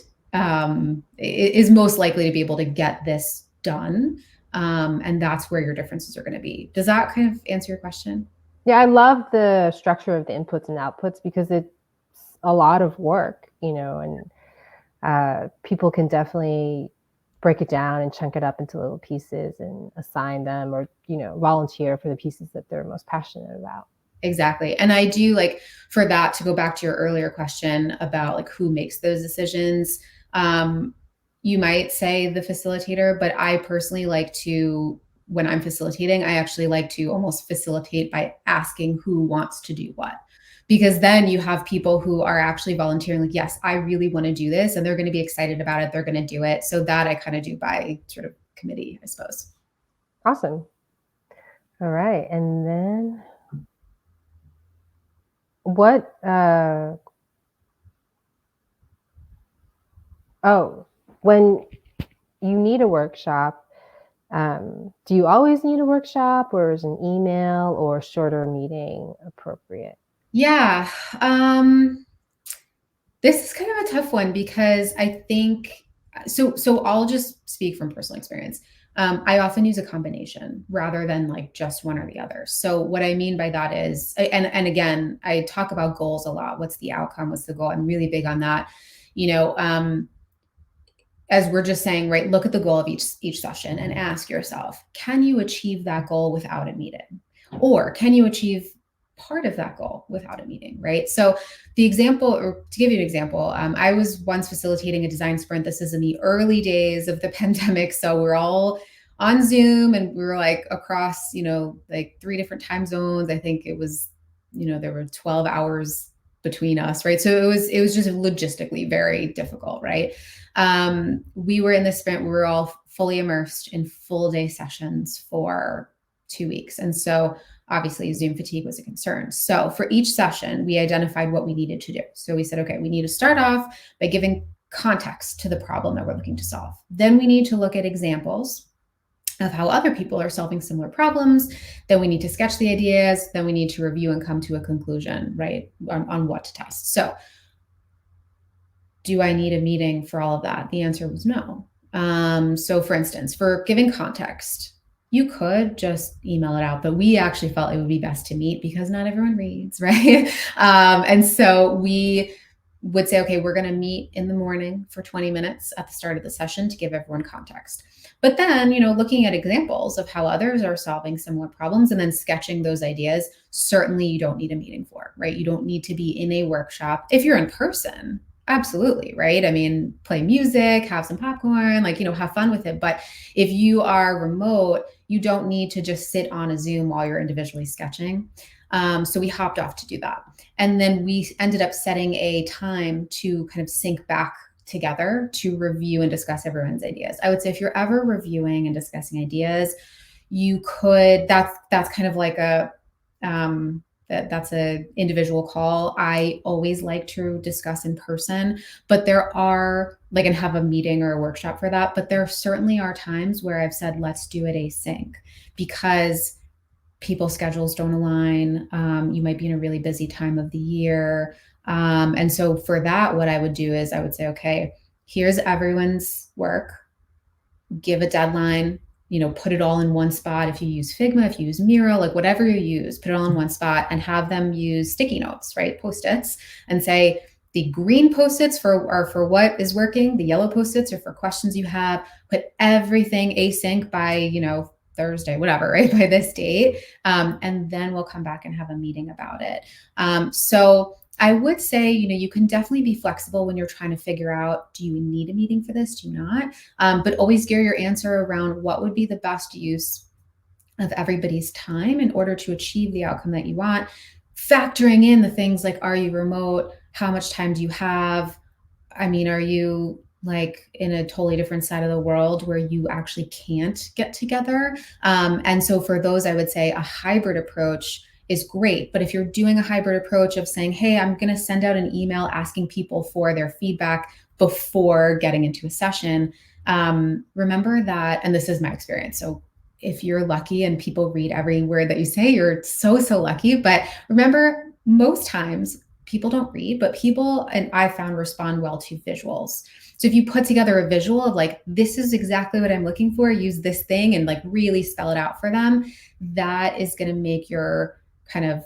is most likely to be able to get this done. And that's where your differences are going to be. Does that kind of answer your question? Yeah, I love the structure of the inputs and outputs because it's a lot of work, and people can definitely break it down and chunk it up into little pieces and assign them or, volunteer for the pieces that they're most passionate about. Exactly. And I do like for that to go back to your earlier question about like who makes those decisions. You might say the facilitator, but I personally like to, when I'm facilitating, I actually like to almost facilitate by asking who wants to do what. Because then you have people who are actually volunteering, like, yes, I really want to do this, and they're going to be excited about it. They're going to do it. So that I kind of do by sort of committee, I suppose. Awesome. All right. And then what, when you need a workshop, do you always need a workshop, or is an email or shorter meeting appropriate? Yeah. This is kind of a tough one because I think, so I'll just speak from personal experience. I often use a combination rather than like just one or the other. So what I mean by that is, and again, I talk about goals a lot. What's the outcome? What's the goal? I'm really big on that. As we're just saying, right, look at the goal of each session and ask yourself, can you achieve that goal without a meeting? Or can you achieve part of that goal without a meeting, right? So the example, or to give you an example, I was once facilitating a design sprint. This is in the early days of the pandemic. So we're all on Zoom and we were like across, like 3 different time zones. I think it was, there were 12 hours between us, right? So it was just logistically very difficult, right? We were in the sprint, we were all fully immersed in full day sessions for 2 weeks. And so obviously Zoom fatigue was a concern. So for each session, we identified what we needed to do. So we said, okay, we need to start off by giving context to the problem that we're looking to solve. Then we need to look at examples of how other people are solving similar problems. Then we need to sketch the ideas. Then we need to review and come to a conclusion, right, on what to test. So do I need a meeting for all of that? The answer was no. So for instance, for giving context, you could just email it out, but we actually felt it would be best to meet because not everyone reads, right? And so we would say, okay, we're going to meet in the morning for 20 minutes at the start of the session to give everyone context. But then, looking at examples of how others are solving similar problems and then sketching those ideas, certainly you don't need a meeting for, right? You don't need to be in a workshop. If you're in person, absolutely, right? I mean, play music, have some popcorn, have fun with it. But if you are remote, you don't need to just sit on a Zoom while you're individually sketching. So we hopped off to do that. And then we ended up setting a time to kind of sync back together to review and discuss everyone's ideas. I would say if you're ever reviewing and discussing ideas, you could, that's kind of like that's an individual call. I always like to discuss in person, but there are and have a meeting or a workshop for that. But there certainly are times where I've said, let's do it async, because people's schedules don't align. You might be in a really busy time of the year. And so for that, what I would do is I would say, okay, here's everyone's work, give a deadline, put it all in one spot. If you use Figma, if you use Miro, whatever you use, put it all in one spot and have them use sticky notes, right? Post-its, and say the green Post-its are for what is working. The yellow Post-its are for questions you have. Put everything async by, Thursday, whatever, right? By this date. And then we'll come back and have a meeting about it. So I would say, you can definitely be flexible when you're trying to figure out, do you need a meeting for this? Do you not? But always gear your answer around what would be the best use of everybody's time in order to achieve the outcome that you want, factoring in the things like, are you remote? How much time do you have? I mean, are you in a totally different side of the world where you actually can't get together? And so for those, I would say a hybrid approach is great. But if you're doing a hybrid approach of saying, hey, I'm going to send out an email asking people for their feedback before getting into a session, remember that, and this is my experience. So if you're lucky and people read every word that you say, you're so, so lucky. But remember, most times people don't read, but people, and I found, respond well to visuals. So if you put together a visual of this is exactly what I'm looking for, use this thing, and really spell it out for them, that is going to make your kind of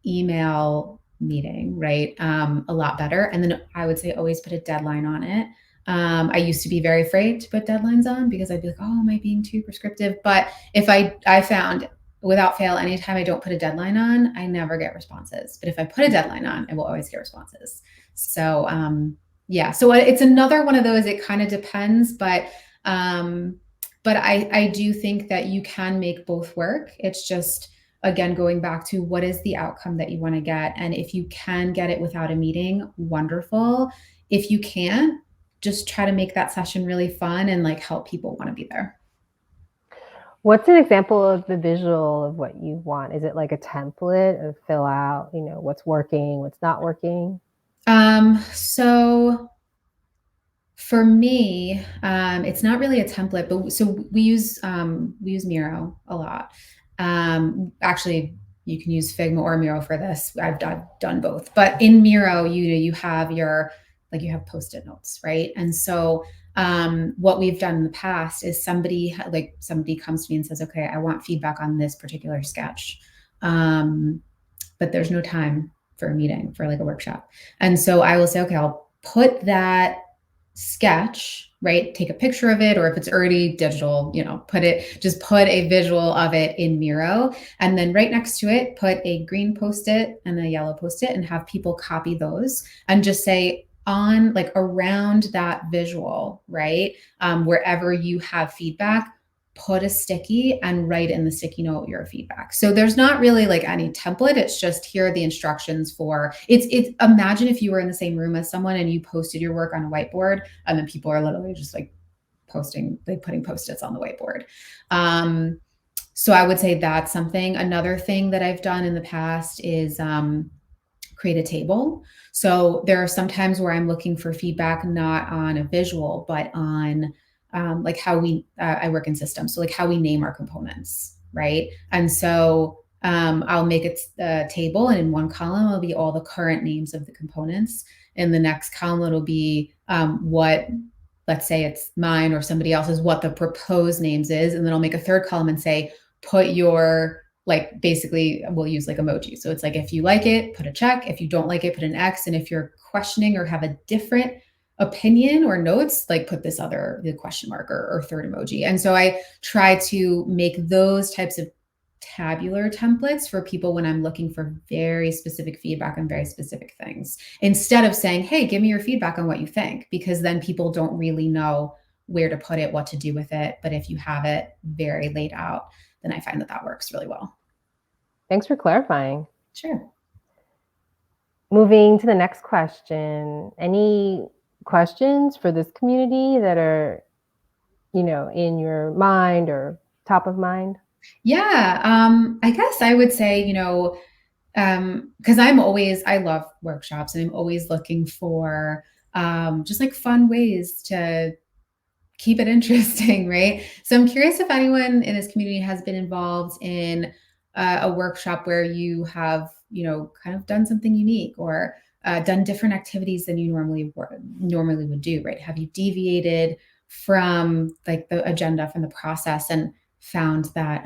email meeting, right, a lot better. And then I would say always put a deadline on it. I used to be very afraid to put deadlines on because I'd be like, oh, am I being too prescriptive? But if I found without fail, anytime I don't put a deadline on, I never get responses. But if I put a deadline on, I will always get responses. So yeah, so it's another one of those, it kind of depends, but I do think that you can make both work. It's just, again, going back to what is the outcome that you want to get. And if you can get it without a meeting, wonderful. If you can't, just try to make that session really fun and help people want to be there. What's an example of the visual of what you want? Is it like a template of fill out, what's working, what's not working? So for me, it's not really a template, but so we use Miro a lot. Actually, you can use Figma or Miro for this. I've done both, but in Miro, you have your you have Post-it notes, right? And so what we've done in the past is somebody comes to me and says, okay, I want feedback on this particular sketch, but there's no time for a meeting, for a workshop. And so I will say, okay, I'll put that sketch, right? Take a picture of it, or if it's already digital, put a visual of it in Miro. And then right next to it, put a green Post-it and a yellow Post-it and have people copy those and just say on around that visual, right? Wherever you have feedback, put a sticky and write in the sticky note your feedback. So there's not really any template. It's just, here are the instructions for it's imagine if you were in the same room as someone and you posted your work on a whiteboard, and then people are literally just putting Post-its on the whiteboard. So I would say that's something. Another thing that I've done in the past is create a table. So there are some times where I'm looking for feedback, not on a visual, but on how I work in systems. So how we name our components, right? And so I'll make a table, and in one column, it'll be all the current names of the components. In the next column, it'll be what, let's say it's mine or somebody else's, what the proposed names is. And then I'll make a third column and say, put your like basically we'll use like emoji. So it's like, if you like it, put a check. If you don't like it, put an X. And if you're questioning or have a different opinion or notes, like put this other, the question mark or third emoji. And so I try to make those types of tabular templates for people when I'm looking for very specific feedback on very specific things, instead of saying, hey, give me your feedback on what you think, because then people don't really know where to put it, what to do with it. But if you have it very laid out, then I find that that works really well. Thanks for clarifying. Sure. Moving to the next question. Any questions for this community that are, in your mind or top of mind? Yeah. I guess I would say, because I love workshops, and I'm always looking for just like fun ways to keep it interesting, right? So I'm curious if anyone in this community has been involved in a workshop where you have, kind of done something unique, or done different activities than you normally would do, right? Have you deviated from like the agenda, from the process, and found that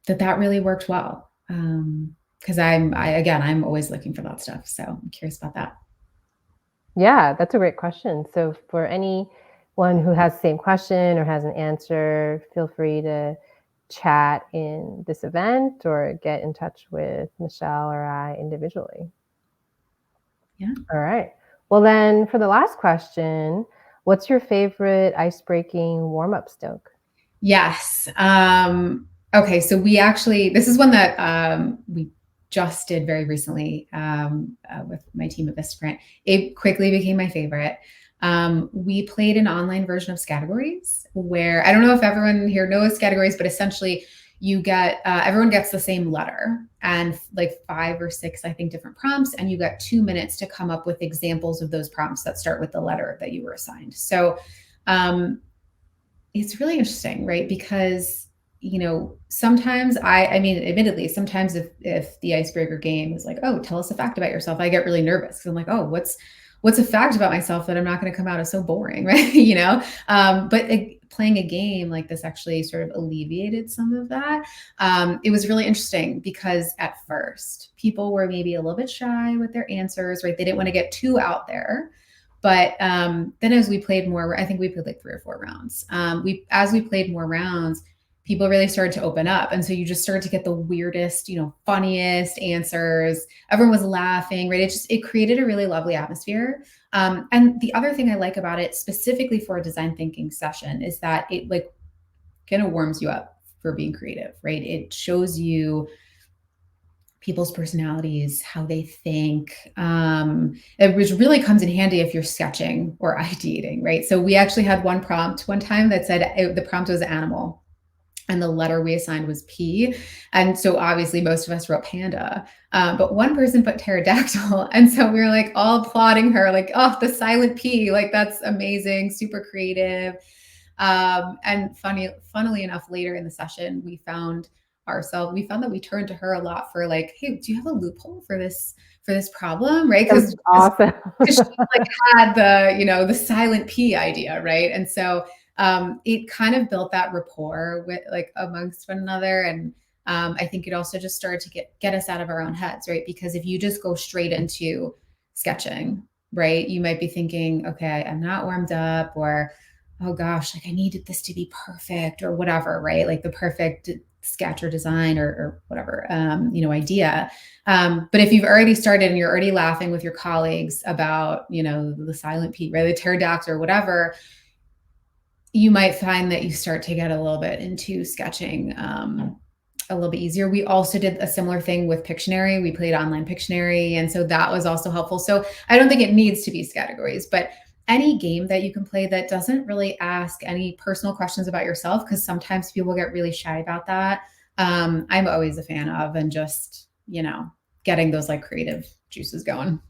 that really worked well? Because I'm always looking for that stuff. So I'm curious about that. Yeah, that's a great question. So for anyone who has the same question or has an answer, feel free to chat in this event or get in touch with Michelle or I individually. Yeah. All right. Well, then for the last question, what's your favorite ice-breaking warm-up stoke? Yes. Okay. So this is one that we just did very recently with my team at Vistaprint. It quickly became my favorite. We played an online version of Categories, where I don't know if everyone here knows Categories, but essentially you get everyone gets the same letter and like 5 or 6, I think, different prompts, and you got 2 minutes to come up with examples of those prompts that start with the letter that you were assigned. So it's really interesting, right? Because sometimes admittedly, sometimes if the icebreaker game is like, oh, tell us a fact about yourself, I get really nervous because I'm like, oh, what's a fact about myself that I'm not going to come out as so boring, right? But playing a game like this actually sort of alleviated some of that. It was really interesting because at first people were maybe a little bit shy with their answers, right? They didn't want to get too out there. But then as we played more, I think we played like 3 or 4 rounds. As we played more rounds, people really started to open up. And so you just started to get the weirdest, funniest answers. Everyone was laughing, right? It created a really lovely atmosphere. And the other thing I like about it, specifically for a design thinking session, is that it like kind of warms you up for being creative, right? It shows you people's personalities, how they think, which really comes in handy if you're sketching or ideating, right? So we actually had one prompt one time that said the prompt was animal, and the letter we assigned was P. And so obviously most of us wrote panda, but one person put pterodactyl. And so we were like all applauding her, like, oh, the silent P, like that's amazing, super creative. And funnily enough, later in the session, we found that we turned to her a lot for like, hey, do you have a loophole for this problem, right? That's awesome. Because she like had the silent P idea, right? And so it kind of built that rapport with like amongst one another. And I think it also just started to get us out of our own heads, right? Because if you just go straight into sketching, right, you might be thinking, okay, I'm not warmed up, or oh gosh, like I needed this to be perfect or whatever, right? Like the perfect sketch or design or whatever, idea. But if you've already started and you're already laughing with your colleagues about, the silent P, right, the pterodactyl or whatever, you might find that you start to get a little bit into sketching a little bit easier. We also did a similar thing with Pictionary. We played online Pictionary. And so that was also helpful. So I don't think it needs to be Categories, but any game that you can play that doesn't really ask any personal questions about yourself, because sometimes people get really shy about that. I'm always a fan of, and just, getting those like creative juices going.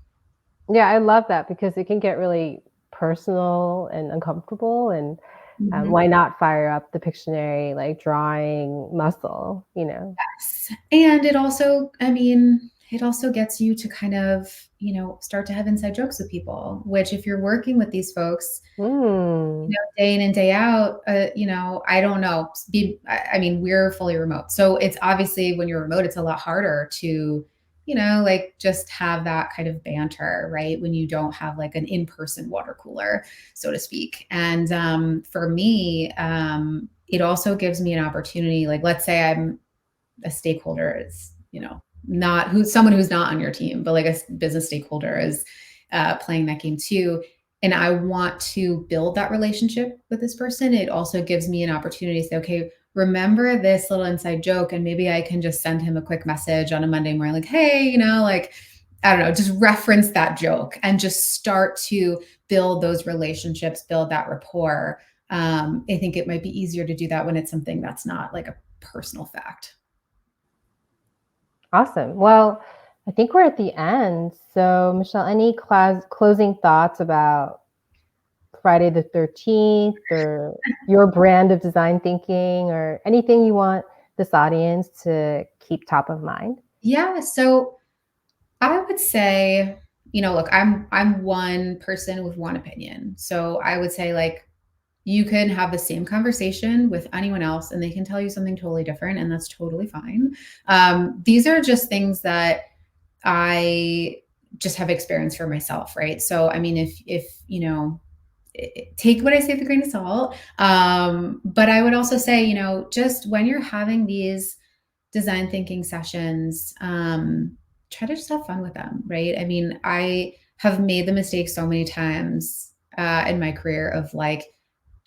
Yeah, I love that because it can get really personal and uncomfortable. And why not fire up the Pictionary, like drawing muscle, Yes. And it also, it also gets you to kind of, start to have inside jokes with people, which if you're working with these folks, day in and day out, I don't know. I mean, we're fully remote. So it's obviously when you're remote, it's a lot harder to, like just have that kind of banter, right? When you don't have like an in-person water cooler, so to speak. And for me, it also gives me an opportunity. Like, let's say I'm a stakeholder is, someone who's not on your team, but like a business stakeholder is playing that game too. And I want to build that relationship with this person. It also gives me an opportunity to say, okay, remember this little inside joke. And maybe I can just send him a quick message on a Monday morning, like, hey, like, I don't know, just reference that joke and just start to build those relationships, build that rapport. I think it might be easier to do that when it's something that's not like a personal fact. Awesome. Well, I think we're at the end. So, Michelle, any closing thoughts about Friday the 13th or your brand of design thinking or anything you want this audience to keep top of mind? Yeah. So I would say, look, I'm one person with one opinion. So I would say like you can have the same conversation with anyone else and they can tell you something totally different, and that's totally fine. These are just things that I just have experienced for myself, right? So I mean, if take what I say with a grain of salt. But I would also say, just when you're having these design thinking sessions, try to just have fun with them, right? I mean, I have made the mistake so many times in my career of like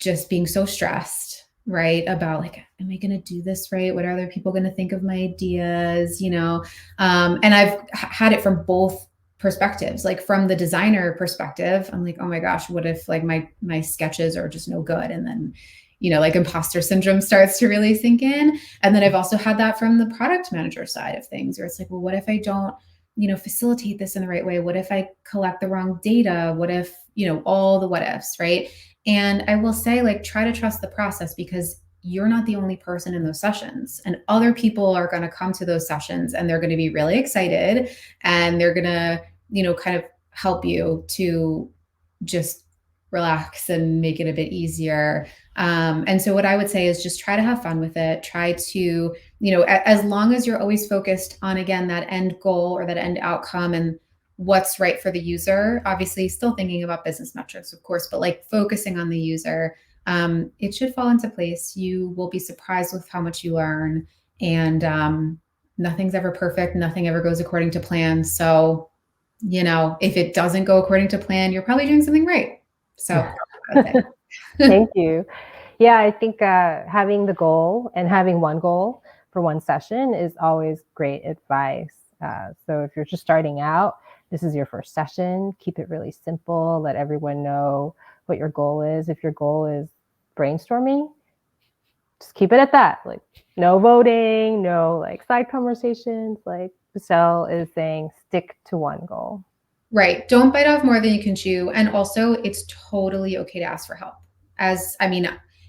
just being so stressed, right? About like, am I going to do this right? What are other people going to think of my ideas? And I've had it from both perspectives. Like from the designer perspective, I'm like, oh my gosh, what if like my sketches are just no good? And then, like imposter syndrome starts to really sink in. And then I've also had that from the product manager side of things, where it's like, well, what if I don't, facilitate this in the right way? What if I collect the wrong data? What if, all the what ifs, right? And I will say, like, try to trust the process, because you're not the only person in those sessions, and other people are going to come to those sessions and they're going to be really excited, and they're going to, kind of help you to just relax and make it a bit easier. And so what I would say is just try to have fun with it. Try to, as long as you're always focused on, again, that end goal or that end outcome and what's right for the user, obviously still thinking about business metrics, of course, but like focusing on the user, it should fall into place. You will be surprised with how much you learn, and nothing's ever perfect. Nothing ever goes according to plan. So, if it doesn't go according to plan, you're probably doing something right. So Thank you. Yeah, I think having the goal and having one goal for one session is always great advice. So if you're just starting out, this is your first session, keep it really simple. Let everyone know what your goal is. If your goal is brainstorming, just keep it at that. Like no voting, no like side conversations. Like Michelle is saying, stick to one goal. Right. Don't bite off more than you can chew. And also, it's totally okay to ask for help.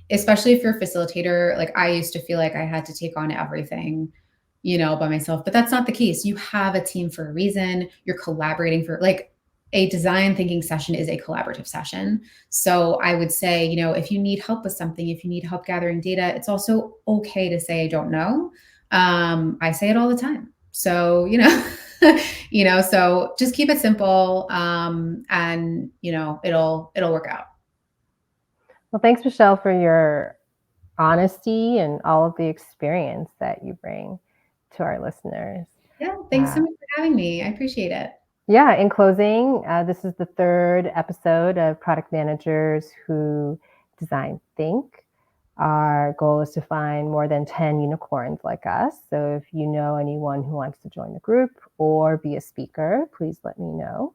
Especially if you're a facilitator, like I used to feel like I had to take on everything, by myself, but that's not the case. You have a team for a reason. You're collaborating for like a design thinking session is a collaborative session. So I would say, if you need help with something, if you need help gathering data, it's also okay to say, I don't know. I say it all the time. So, so just keep it simple. And it'll work out. Well, thanks, Michelle, for your honesty and all of the experience that you bring to our listeners. Yeah. Thanks so much for having me. I appreciate it. Yeah. In closing, this is the third episode of Product Managers Who Design Think. Our goal is to find more than 10 unicorns like us. So if you know anyone who wants to join the group or be a speaker, please let me know.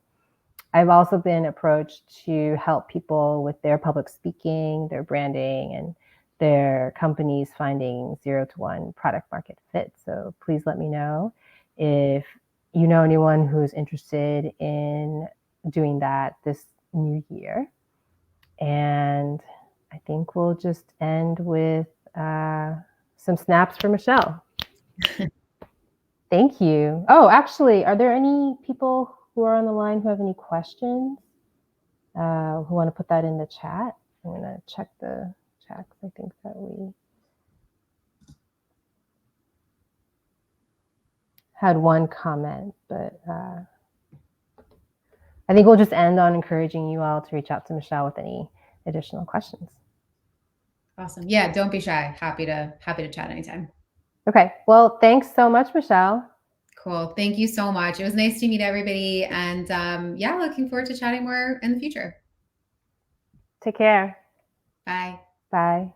I've also been approached to help people with their public speaking, their branding, and their companies finding 0 to 1 product market fit. So please let me know if you know anyone who's interested in doing that this new year. And I think we'll just end with some snaps for Michelle. Thank you. Oh, actually, are there any people who are on the line who have any questions? Who want to put that in the chat? I'm going to check the chat because I think that we had one comment, but I think we'll just end on encouraging you all to reach out to Michelle with any additional questions. Awesome. Yeah, don't be shy. Happy to chat anytime. Okay. Well, thanks so much, Michelle. Cool. Thank you so much. It was nice to meet everybody. And yeah, looking forward to chatting more in the future. Take care. Bye. Bye.